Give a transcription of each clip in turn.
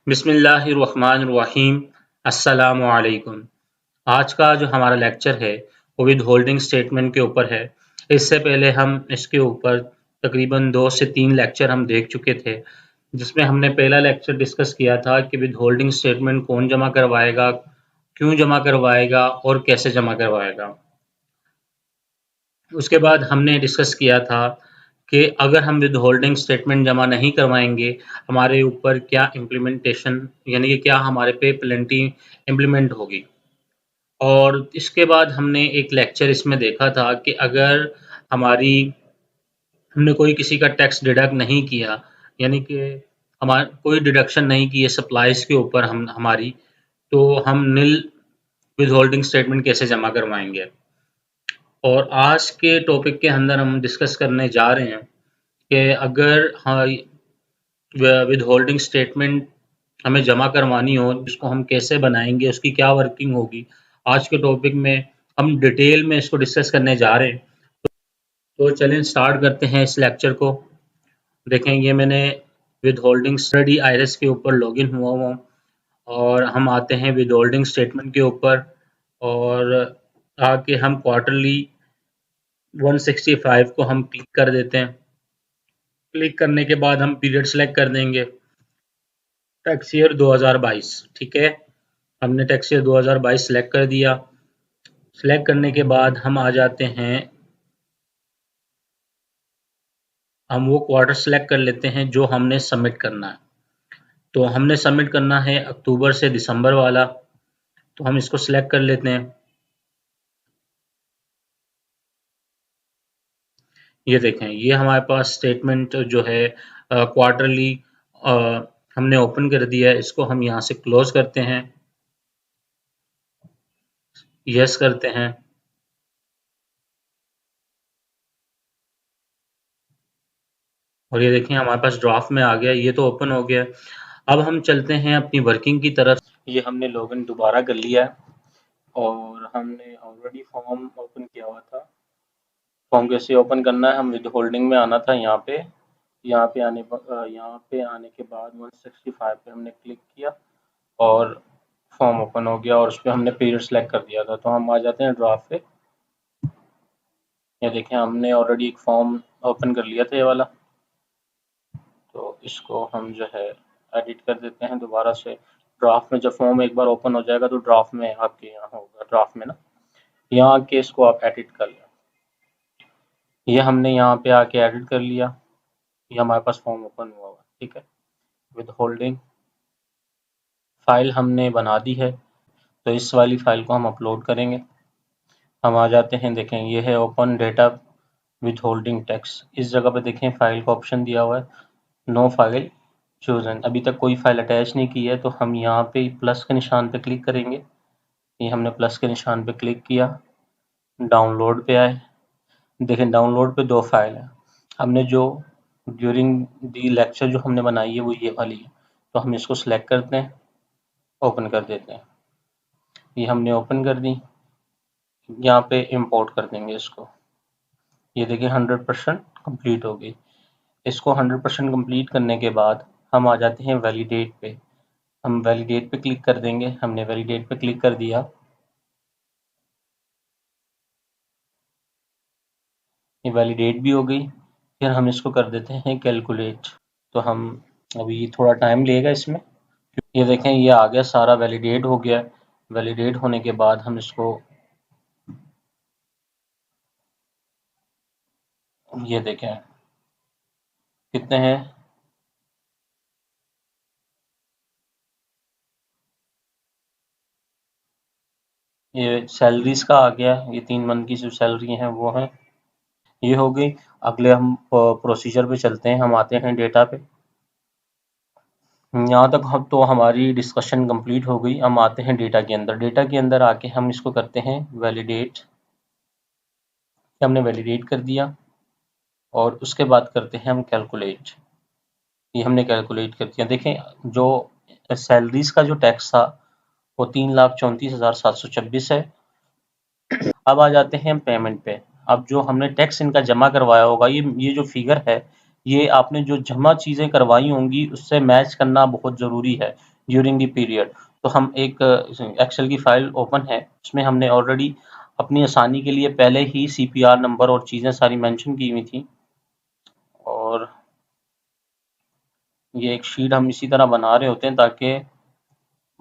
बिस्मिल्लाहिर्रहमानिर्रहीम। अस्सलामु अलैकुम। आज का जो हमारा लेक्चर है वो विद होल्डिंग स्टेटमेंट के ऊपर है। इससे पहले हम इसके ऊपर तकरीबन 2 से 3 लेक्चर हम देख चुके थे, जिसमें हमने पहला लेक्चर डिस्कस किया था कि विद होल्डिंग स्टेटमेंट कौन जमा करवाएगा, क्यों जमा करवाएगा और कैसे जमा करवाएगा। उसके बाद हमने डिस्कस किया था कि अगर हम विद होल्डिंग स्टेटमेंट जमा नहीं करवाएंगे, हमारे ऊपर क्या इम्प्लीमेंटेशन यानी कि क्या हमारे पे पेनल्टी इम्प्लीमेंट होगी। और इसके बाद हमने एक लेक्चर इसमें देखा था कि अगर हमने कोई किसी का टैक्स डिडक्ट नहीं किया, यानी कि हमारा कोई डिडक्शन नहीं की है सप्लाईज के ऊपर हमारी, तो हम नील विद होल्डिंग स्टेटमेंट कैसे जमा करवाएंगे। और आज के टॉपिक के अंदर हम डिस्कस करने जा रहे हैं कि अगर विद होल्डिंग स्टेटमेंट हमें जमा करवानी हो, जिसको हम कैसे बनाएंगे, उसकी क्या वर्किंग होगी। आज के टॉपिक में हम डिटेल में इसको डिस्कस करने जा रहे हैं। तो चलें स्टार्ट करते हैं इस लेक्चर को। देखें, ये मैंने विद होल्डिंग स्टडी आईरेस के ऊपर लॉगिन हुआ हूँ और हम आते हैं विद होल्डिंग स्टेटमेंट के ऊपर और आके हम क्वार्टरली 165 को हम क्लिक कर देते हैं। क्लिक करने के बाद हम पीरियड सेलेक्ट कर देंगे, टैक्स ईयर 2022। ठीक है, हमने टैक्स ईयर 2022 सेलेक्ट कर दिया। सेलेक्ट करने के बाद हम आ जाते हैं, हम वो क्वार्टर सेलेक्ट कर लेते हैं जो हमने सबमिट करना है। तो हमने सबमिट करना है अक्टूबर से दिसंबर वाला, तो हम इसको सिलेक्ट कर लेते हैं। ये देखें, ये हमारे पास स्टेटमेंट जो है क्वार्टरली हमने ओपन कर दिया है। इसको हम यहाँ से क्लोज करते हैं, यस करते हैं। और ये देखें हमारे पास ड्राफ्ट में आ गया, ये तो ओपन हो गया। अब हम चलते हैं अपनी वर्किंग की तरफ। ये हमने लॉगिन दोबारा कर लिया है और हमने ऑलरेडी फॉर्म ओपन किया हुआ था। फॉर्म कैसे ओपन करना है, हम विद होल्डिंग में आना था। यहाँ पे आने के बाद 165 पे हमने क्लिक किया और फॉर्म ओपन हो गया और उस पर हमने पीरियड सेलेक्ट कर दिया था। तो हम आ जाते हैं ड्राफ्ट पे। ये देखें, हमने ऑलरेडी एक फॉर्म ओपन कर लिया था ये वाला, तो इसको हम जो है एडिट कर देते हैं दोबारा से। ड्राफ्ट में जब फॉर्म एक बार ओपन हो जाएगा तो ड्राफ्ट में आपके यहाँ होगा, ड्राफ्ट में ना, यहाँ आके इसको आप एडिट कर लें। ये हमने यहाँ पे आके एडिट कर लिया, ये हमारे पास फॉर्म ओपन हुआ हुआ। ठीक है, विद होल्डिंग फाइल हमने बना दी है, तो इस वाली फाइल को हम अपलोड करेंगे। हम आ जाते हैं, देखें ये है open data with holding tax. इस जगह पे देखें फाइल का ऑप्शन दिया हुआ है, नो फाइल चूजन। अभी तक कोई फाइल अटैच नहीं की है, तो हम यहाँ पे प्लस के निशान पे क्लिक करेंगे। ये हमने प्लस के निशान पे क्लिक किया, डाउनलोड पे आए। देखें डाउनलोड पे 2 फाइल है। हमने जो ड्यूरिंग दी लेक्चर जो हमने बनाई है वो ये वाली है, तो हम इसको सिलेक्ट करते हैं, ओपन कर देते हैं। ये हमने ओपन कर दी, यहाँ पे इंपोर्ट कर देंगे इसको। ये देखिए 100% कंप्लीट हो गई। इसको 100% कंप्लीट करने के बाद हम आ जाते हैं वैलिडेट पे। हम वैलिडेट पे क्लिक कर देंगे। हमने वैलिडेट पे क्लिक कर दिया, ये वैलिडेट भी हो गई। फिर हम इसको कर देते हैं कैलकुलेट। तो हम अभी थोड़ा टाइम लेगा इसमें। ये देखें, ये आ गया, सारा वैलिडेट हो गया। वैलिडेट होने के बाद हम इसको, ये देखें कितने हैं, ये सैलरीज का आ गया। ये 3 मंथ की जो सैलरी हैं वो हैं, ये हो गई। अगले हम प्रोसीजर पे चलते हैं। हम आते हैं डेटा पे। यहाँ तक हम तो हमारी डिस्कशन कंप्लीट हो गई। हम आते हैं डेटा के अंदर। डेटा के अंदर आके हम इसको करते हैं वैलिडेट। हमने वैलिडेट कर दिया और उसके बाद करते हैं हम कैलकुलेट। ये हमने कैलकुलेट कर दिया। देखें जो सैलरीज का जो टैक्स था वो 3,34,726 है। अब आ जाते हैं हम पेमेंट पे। अब जो हमने टैक्स इनका जमा करवाया होगा, ये जो फिगर है, ये आपने जो जमा चीज़ें करवाई होंगी उससे मैच करना बहुत ज़रूरी है। During the period. तो हम एक एक्सेल की फाइल ओपन है, उसमें हमने ऑलरेडी अपनी आसानी के लिए पहले ही सीपीआर नंबर और चीज़ें सारी मेंशन की हुई थी। और ये एक शीट हम इसी तरह बना रहे होते हैं ताकि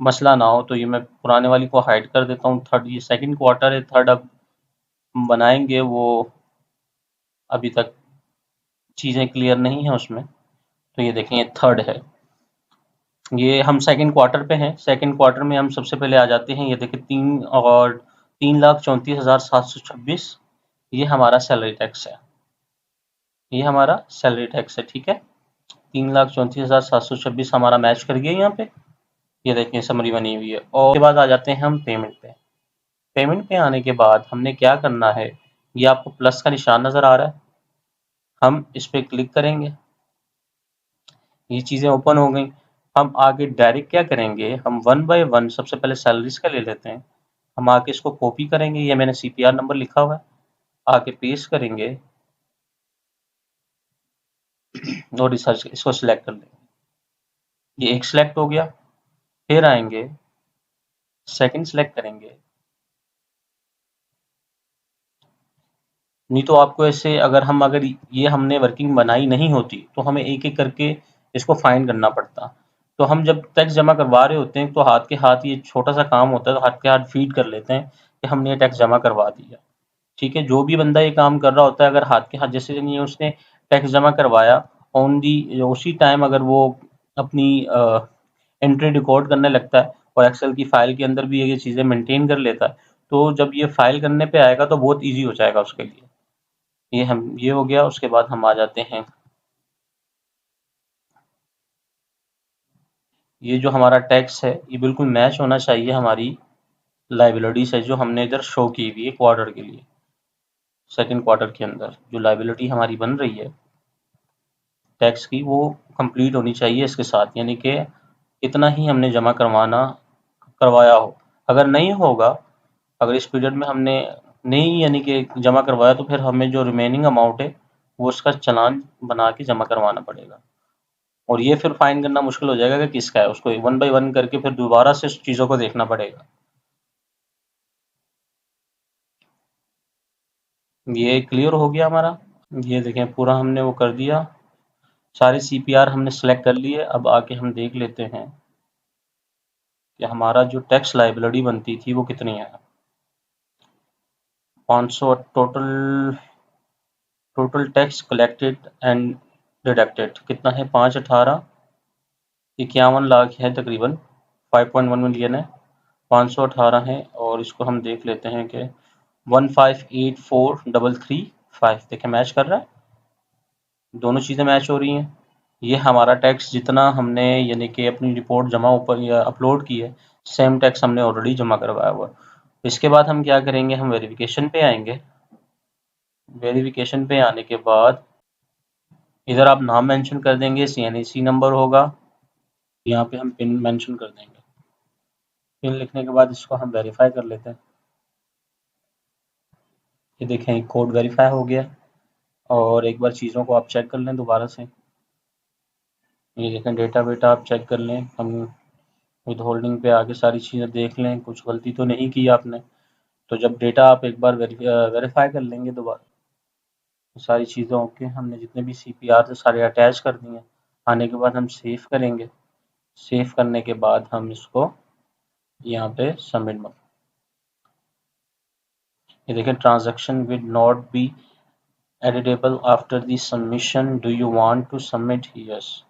मसला ना हो। तो ये मैं पुराने वाली को हाइड कर देता हूँ। थर्ड, ये सेकंड क्वार्टर है, थर्ड अब हम बनाएंगे, वो अभी तक चीज़ें क्लियर नहीं है उसमें। तो ये देखें, ये थर्ड है, ये हम सेकंड क्वार्टर पे हैं। सेकंड क्वार्टर में हम सबसे पहले आ जाते हैं, ये देखिए 3,34,726, ये हमारा सैलरी टैक्स है, ये हमारा सैलरी टैक्स है, ठीक है। 3,34,726 हमारा मैच कर गया यहाँ पे, ये देखिए समरी बनी हुई है। और उसके बाद आ जाते हैं हम पेमेंट पे। पेमेंट पे आने के बाद हमने क्या करना है, ये आपको प्लस का निशान नज़र आ रहा है, हम इस पर क्लिक करेंगे, ये चीज़ें ओपन हो गई। हम आगे डायरेक्ट क्या करेंगे, हम वन बाय वन सबसे पहले सैलरीज का ले लेते हैं। हम आके इसको कॉपी करेंगे, ये मैंने सीपीआर नंबर लिखा हुआ है, आके पेस्ट करेंगे और रिसर्च इसको सिलेक्ट कर लेंगे। ये एक सिलेक्ट हो गया, फिर आएंगे सेकंड सिलेक्ट करेंगे। नहीं तो आपको ऐसे अगर ये हमने वर्किंग बनाई नहीं होती तो हमें एक एक करके इसको फाइंड करना पड़ता। तो हम जब टैक्स जमा करवा रहे होते हैं तो हाथ के हाथ ये छोटा सा काम होता है, तो हाथ के हाथ फीड कर लेते हैं कि हमने ये टैक्स जमा करवा दिया, ठीक है। जो भी बंदा ये काम कर रहा होता है, अगर हाथ के हाथ जैसे नहीं उसने टैक्स जमा करवाया ऑन दी उसी टाइम, अगर वो अपनी एंट्री रिकॉर्ड करने लगता है और एक्सेल की फाइल के अंदर भी ये चीज़ें मेंटेन कर लेता है, तो जब ये फाइल करने पे आएगा तो बहुत ईजी हो जाएगा उसके लिए। ये हो गया। उसके बाद हम आ जाते हैं, ये जो हमारा टैक्स है ये बिल्कुल मैच होना चाहिए हमारी लाइबिलिटी से जो हमने इधर शो की हुई है क्वार्टर के लिए। सेकंड क्वार्टर के अंदर जो लाइबिलिटी हमारी बन रही है टैक्स की, वो कंप्लीट होनी चाहिए इसके साथ, यानी कि इतना ही हमने जमा करवाया हो। अगर नहीं होगा, अगर इस पीरियड में हमने नहीं यानी कि जमा करवाया, तो फिर हमें जो रिमेनिंग अमाउंट है वो उसका चालान बना के जमा करवाना पड़ेगा। और ये फिर फाइंड करना मुश्किल हो जाएगा कि किसका है, उसको वन बाय वन करके फिर दोबारा से चीज़ों को देखना पड़ेगा। ये क्लियर हो गया हमारा। ये देखें पूरा हमने वो कर दिया, सारे सीपीआर हमने सेलेक्ट कर लिए। अब आके हम देख लेते हैं कि हमारा जो टैक्स लाइबिलिटी बनती थी वो कितनी है। 500 total, total tax collected and deducted कितना है, 518,51 लाख है तकरीबन, 5.1 मिलियन है, 518 है। और इसको हम देख लेते हैं कि 1584335, देखें मैच कर रहा है, दोनों चीज़ें मैच हो रही हैं। ये हमारा टैक्स जितना हमने यानी कि अपनी रिपोर्ट जमा ऊपर या अपलोड की है, सेम टैक्स हमने ऑलरेडी जमा करवाया हुआ है। इसके बाद हम क्या करेंगे, हम वेरिफिकेशन पे आएंगे। वेरिफिकेशन पे आने के बाद इधर आप नाम मेंशन कर देंगे, सीएनएसी नंबर होगा, यहाँ पे हम पिन मेंशन कर देंगे। पिन लिखने के बाद इसको हम वेरीफाई कर लेते हैं। ये देखें कोड वेरीफाई हो गया। और एक बार चीज़ों को आप चेक कर लें दोबारा से, ये देखें डेटा वेटा आप चेक कर लें, हम विद होल्डिंग पे आके सारी चीज़ें देख लें, कुछ गलती तो नहीं की आपने। तो जब डेटा आप एक बार वेरीफाई कर लेंगे दोबारा, तो सारी चीज़ें ओके, हमने जितने भी सीपीआर थे सारे अटैच कर दिए। आने के बाद हम सेव करेंगे, सेव करने के बाद हम इसको यहाँ पे सबमिट में, ये देखें transaction will not be editable after the submission, do you want to submit, yes.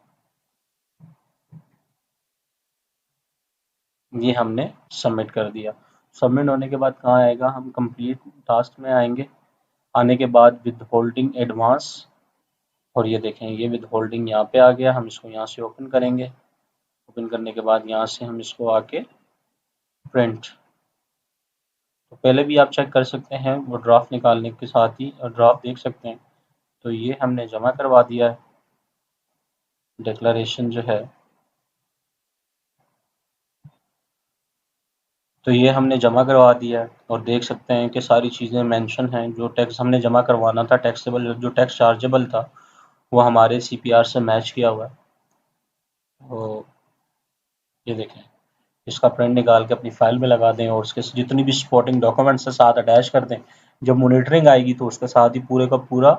ये हमने सबमिट कर दिया। सबमिट होने के बाद कहाँ आएगा, हम कंप्लीट टास्क में आएंगे। आने के बाद विद होल्डिंग एडवांस, और ये देखें ये विद होल्डिंग यहाँ पे आ गया। हम इसको यहाँ से ओपन करेंगे, ओपन करने के बाद यहाँ से हम इसको आके प्रिंट, तो पहले भी आप चेक कर सकते हैं वो ड्राफ्ट निकालने के साथ ही ड्राफ्ट देख सकते हैं। तो ये हमने जमा करवा दिया है, डिक्लेरेशन जो है, तो ये हमने जमा करवा दिया है। और देख सकते हैं कि सारी चीज़ें मेंशन हैं, जो टैक्स हमने जमा करवाना था, टैक्सेबल जो टैक्स चार्जेबल था, वो हमारे सीपीआर से मैच किया हुआ है। तो ये देखें, इसका प्रिंट निकाल के अपनी फाइल में लगा दें और उसके जितनी भी सपोर्टिंग डॉक्यूमेंट्स है साथ अटैच कर दें। जब मॉनिटरिंग आएगी तो उसके साथ ही पूरे का पूरा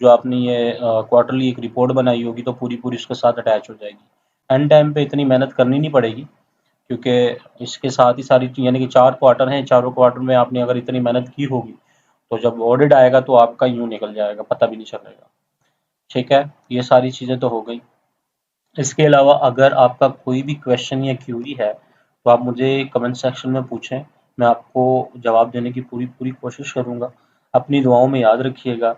जो आपने ये क्वार्टरली एक रिपोर्ट बनाई होगी तो पूरी पूरी उसके साथ अटैच हो जाएगी। एंड टाइम पे इतनी मेहनत करनी नहीं पड़ेगी, क्योंकि इसके साथ ही सारी यानी कि 4 क्वार्टर हैं, चारों क्वार्टर में आपने अगर इतनी मेहनत की होगी तो जब ऑडिट आएगा तो आपका यूँ निकल जाएगा, पता भी नहीं चलेगा। ठीक है, ये सारी चीज़ें तो हो गई। इसके अलावा अगर आपका कोई भी क्वेश्चन या क्यूरी है तो आप मुझे कमेंट सेक्शन में पूछें, मैं आपको जवाब देने की पूरी पूरी कोशिश करूँगा। अपनी दुआओं में याद रखिएगा।